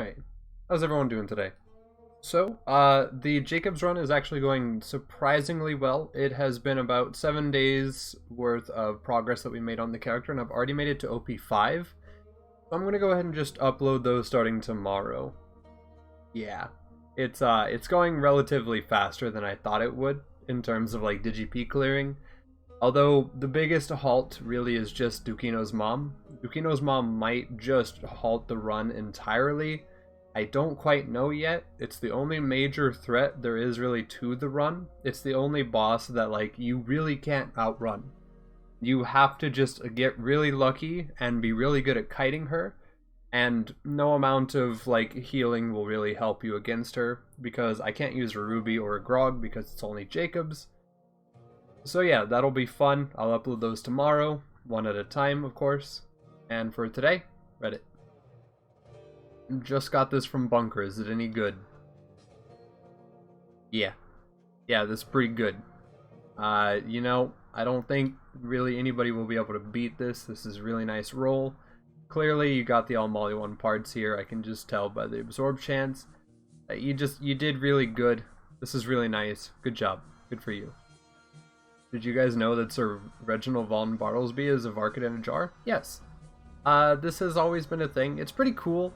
Alright, how's everyone doing today? So, the Jakobs run is actually going surprisingly well. It has been about 7 days worth of progress that we made on the character, and I've already made it to OP5. So I'm gonna go ahead and just upload those starting tomorrow. Yeah, it's going relatively faster than I thought it would in terms of like DGP clearing. Although the biggest halt really is just Dukino's mom. Dukino's mom might just halt the run entirely. I don't quite know yet. It's the only major threat there is really to the run. It's the only boss that like you really can't outrun. You have to just get really lucky and be really good at kiting her, and no amount of like healing will really help you against her because I can't use a Ruby or a Grog because it's only Jakobs. So yeah, that'll be fun. I'll upload those tomorrow, one at a time, of course. And for today, Reddit. Just got this from Bunker. Is it any good? Yeah. Yeah, this is pretty good. You know, I don't think really anybody will be able to beat this. This is a really nice roll. Clearly, you got the all molly 1 parts here. I can just tell by the absorb chance. You did really good. This is really nice. Good job. Good for you. Did you guys know that Sir Reginald von Bartlesby is a Varkid in a jar? Yes. This has always been a thing. It's pretty cool.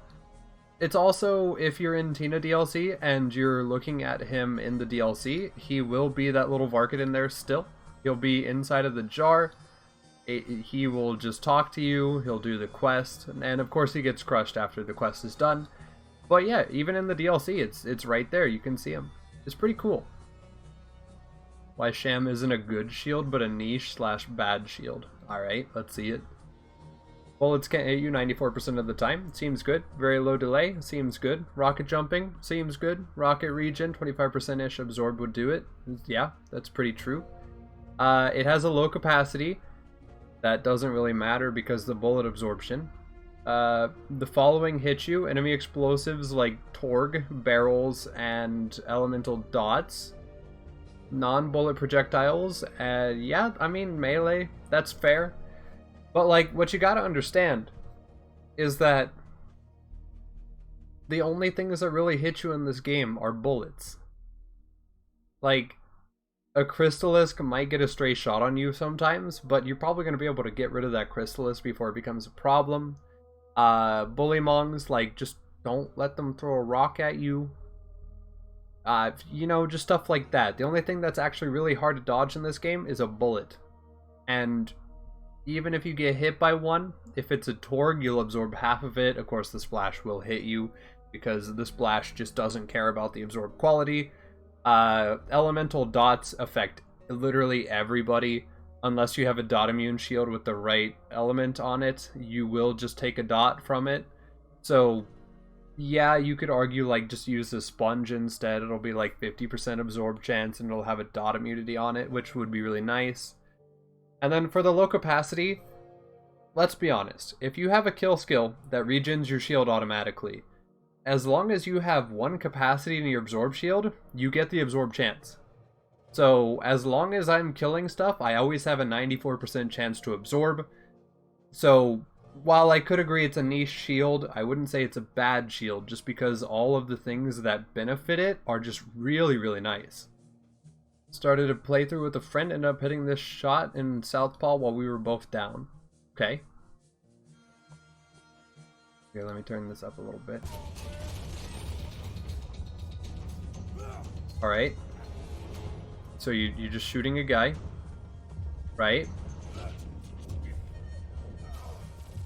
It's also, if you're in Tina DLC and you're looking at him in the DLC, he will be that little Varkid in there still. He'll be inside of the jar. He will just talk to you. He'll do the quest. And of course he gets crushed after the quest is done. But yeah, even in the DLC, it's right there. You can see him. It's pretty cool. Why Sham isn't a good shield, but a niche/bad shield. Alright, let's see it. Bullets can't hit you 94% of the time. Seems good. Very low delay. Seems good. Rocket jumping. Seems good. Rocket regen. 25%-ish absorb would do it. Yeah, that's pretty true. It has a low capacity. That doesn't really matter because the bullet absorption. The following hit you. Enemy explosives like Torg, barrels, and elemental dots. Non-bullet projectiles. Yeah, I mean, melee. That's fair. But, like, what you gotta understand is that the only things that really hit you in this game are bullets. Like, a Crystallisk might get a stray shot on you sometimes, but you're probably going to be able to get rid of that Crystallisk before it becomes a problem. Bullymongs, like, just don't let them throw a rock at you. You know, just stuff like that. The only thing that's actually really hard to dodge in this game is a bullet. And even if you get hit by one, if it's a Torg, you'll absorb half of it. Of course, the splash will hit you because the splash just doesn't care about the absorb quality. Elemental dots affect literally everybody. Unless you have a dot immune shield with the right element on it, you will just take a dot from it. So yeah, you could argue like just use the sponge instead. It'll be like 50% absorb chance and it'll have a dot immunity on it, which would be really nice. And then for the low capacity, let's be honest. If you have a kill skill that regens your shield automatically, as long as you have 1 capacity in your absorb shield, you get the absorb chance. So as long as I'm killing stuff, I always have a 94% chance to absorb. So while I could agree it's a niche shield, I wouldn't say it's a bad shield just because all of the things that benefit it are just really, really nice. Started a playthrough with a friend, ended up hitting this shot in Southpaw while we were both down. Okay. Here, let me turn this up a little bit. Alright. So you're just shooting a guy. Right?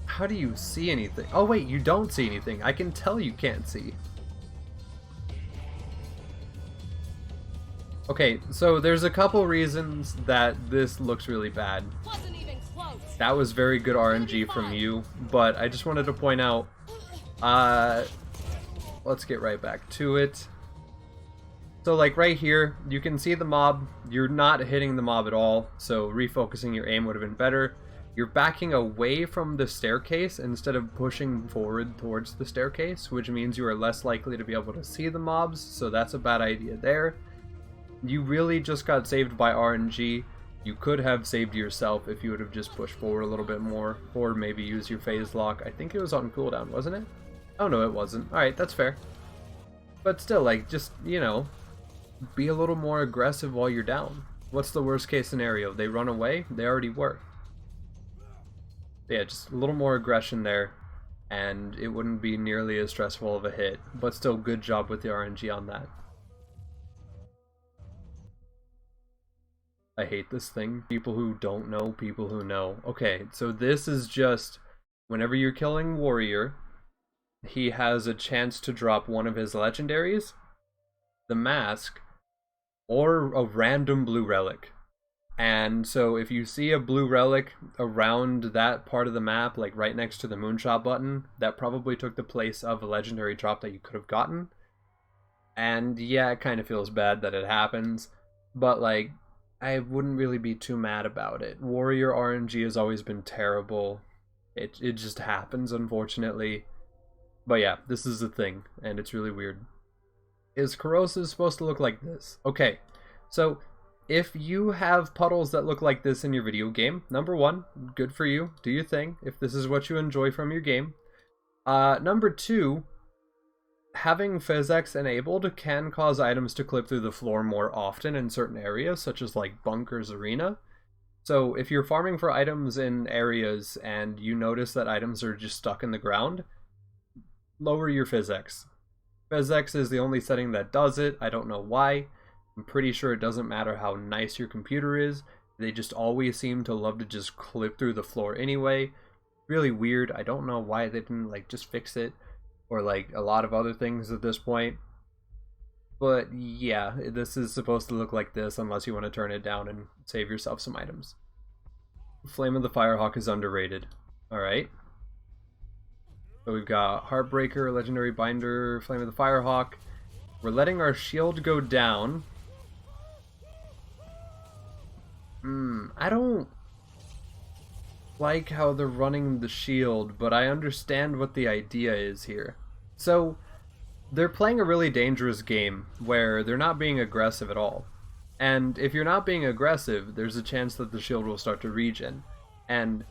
How do you see anything? Oh wait, you don't see anything. I can tell you can't see. Okay, so there's a couple reasons that this looks really bad. Wasn't even close. That was very good RNG from you, but I just wanted to point out, let's get right back to it. So like right here, you can see the mob. You're not hitting the mob at all, so refocusing your aim would have been better. You're backing away from the staircase instead of pushing forward towards the staircase, which means you are less likely to be able to see the mobs, so that's a bad idea there. You really just got saved by RNG. You could have saved yourself if you would have just pushed forward a little bit more, or maybe use your phase lock. I think it was on cooldown, wasn't it? Oh no, it wasn't. Alright, that's fair. But still, like, just, you know, be a little more aggressive while you're down. What's the worst case scenario? They run away? They already were. Yeah, just a little more aggression there, and it wouldn't be nearly as stressful of a hit. But still, good job with the RNG on that. I hate this thing. People who don't know, people who know. Okay, so this is just, whenever you're killing Warrior, he has a chance to drop one of his legendaries, the mask, or a random blue relic. And so if you see a blue relic around that part of the map, like right next to the moonshot button, that probably took the place of a legendary drop that you could have gotten. And yeah, it kind of feels bad that it happens, but like, I wouldn't really be too mad about it. Warrior RNG has always been terrible. It just happens, unfortunately. But yeah, this is a thing, and it's really weird. Is Corrosive supposed to look like this? Okay, so if you have puddles that look like this in your video game, number one, good for you. Do your thing, if this is what you enjoy from your game. Number two, having PhysX enabled can cause items to clip through the floor more often in certain areas, such as like bunkers, arena. So if you're farming for items in areas and you notice that items are just stuck in the ground, lower your PhysX. PhysX is the only setting that does it. I don't know why. I'm pretty sure it doesn't matter how nice your computer is. They just always seem to love to just clip through the floor anyway. Really weird. I don't know why they didn't like just fix it, or like a lot of other things at this point. But yeah, this is supposed to look like this unless you want to turn it down and save yourself some items. Flame of the Firehawk is underrated. Alright. So we've got Heartbreaker, Legendary Binder, Flame of the Firehawk. We're letting our shield go down. I don't like how they're running the shield, but I understand what the idea is here. So, they're playing a really dangerous game where they're not being aggressive at all. And if you're not being aggressive, there's a chance that the shield will start to regen. And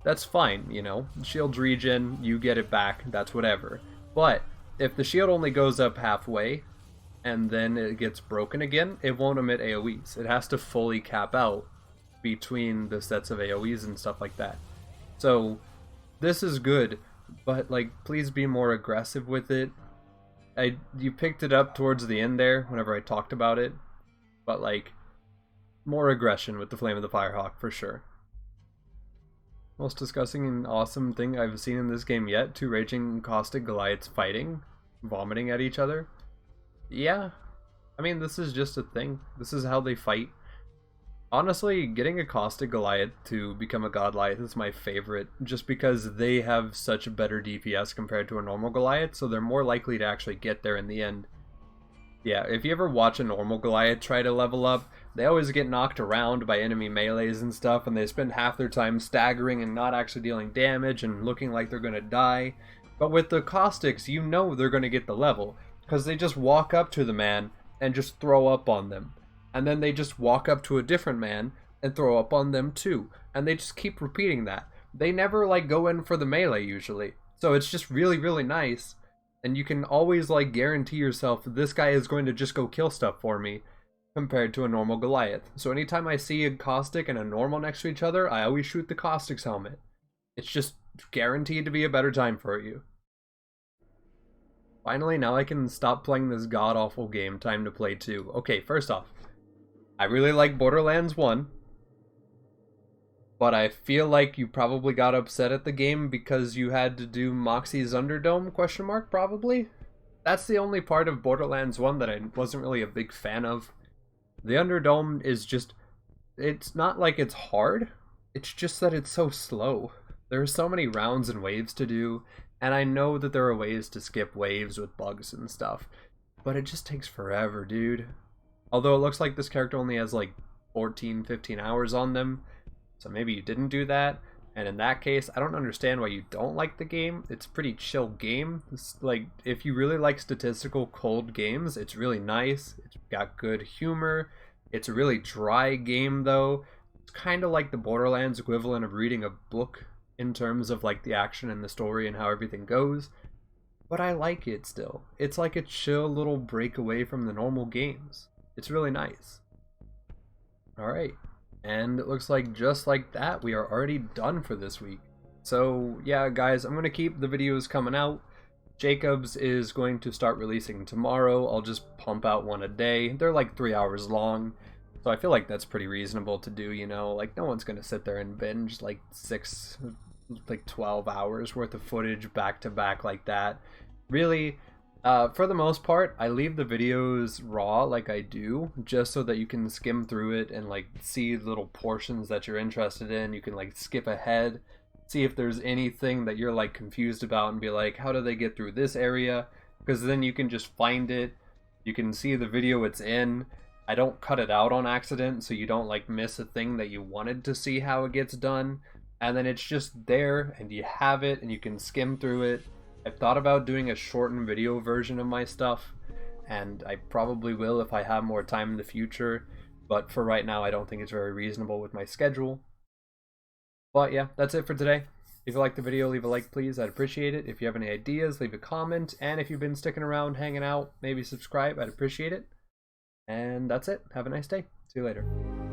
that's fine, you know. Shield's regen, you get it back, that's whatever. But if the shield only goes up halfway and then it gets broken again, it won't emit AoEs. It has to fully cap out between the sets of AoEs and stuff like that. So this is good, but like, please be more aggressive with it. You picked it up towards the end there whenever I talked about it, but like, more aggression with the Flame of the Firehawk for sure. Most disgusting and awesome thing I've seen in this game yet: two raging Caustic Goliaths fighting, vomiting at each other. Yeah, I mean, this is just a thing. This is how they fight. Honestly, getting a Caustic Goliath to become a Godliath is my favorite, just because they have such a better DPS compared to a normal Goliath, so they're more likely to actually get there in the end. Yeah, if you ever watch a normal Goliath try to level up, they always get knocked around by enemy melees and stuff, and they spend half their time staggering and not actually dealing damage and looking like they're gonna die. But with the Caustics, you know they're gonna get the level, because they just walk up to the man and just throw up on them. And then they just walk up to a different man and throw up on them too. And they just keep repeating that. They never like go in for the melee usually. So it's just really, really nice. And you can always like guarantee yourself this guy is going to just go kill stuff for me compared to a normal Goliath. So anytime I see a Caustic and a normal next to each other, I always shoot the Caustic's helmet. It's just guaranteed to be a better time for you. Finally, now I can stop playing this god-awful game. Time to play 2. Okay, first off, I really like Borderlands 1, but I feel like you probably got upset at the game because you had to do Moxie's Underdome, question mark, probably? That's the only part of Borderlands 1 that I wasn't really a big fan of. The Underdome is just, it's not like it's hard, it's just that it's so slow. There are so many rounds and waves to do, and I know that there are ways to skip waves with bugs and stuff, but it just takes forever, dude. Although it looks like this character only has like 14-15 hours on them, so maybe you didn't do that, and in that case, I don't understand why you don't like the game. It's a pretty chill game. It's like, if you really like statistical cold games, it's really nice. It's got good humor. It's a really dry game though. It's kind of like the Borderlands equivalent of reading a book in terms of like the action and the story and how everything goes. but I like it still. It's like a chill little break away from the normal games. It's really nice. Alright, and it looks like just like that, we are already done for this week. So yeah, guys, I'm going to keep the videos coming out. Jakobs is going to start releasing tomorrow. I'll just pump out one a day. They're like 3 hours long, so I feel like that's pretty reasonable to do, you know? Like, no one's going to sit there and binge like 12 hours worth of footage back to back like that. Really, for the most part, I leave the videos raw like I do, just so that you can skim through it and like see little portions that you're interested in. You can like skip ahead, see if there's anything that you're like confused about and be like, how do they get through this area? Because then you can just find it. You can see the video it's in. I don't cut it out on accident, so you don't like miss a thing that you wanted to see how it gets done. And then it's just there and you have it and you can skim through it. I've thought about doing a shortened video version of my stuff, and I probably will if I have more time in the future, but for right now I don't think it's very reasonable with my schedule. But yeah, that's it for today. If you liked the video, leave a like please, I'd appreciate it. If you have any ideas, leave a comment, and if you've been sticking around hanging out, maybe subscribe, I'd appreciate it. And that's it. Have a nice day. See you later.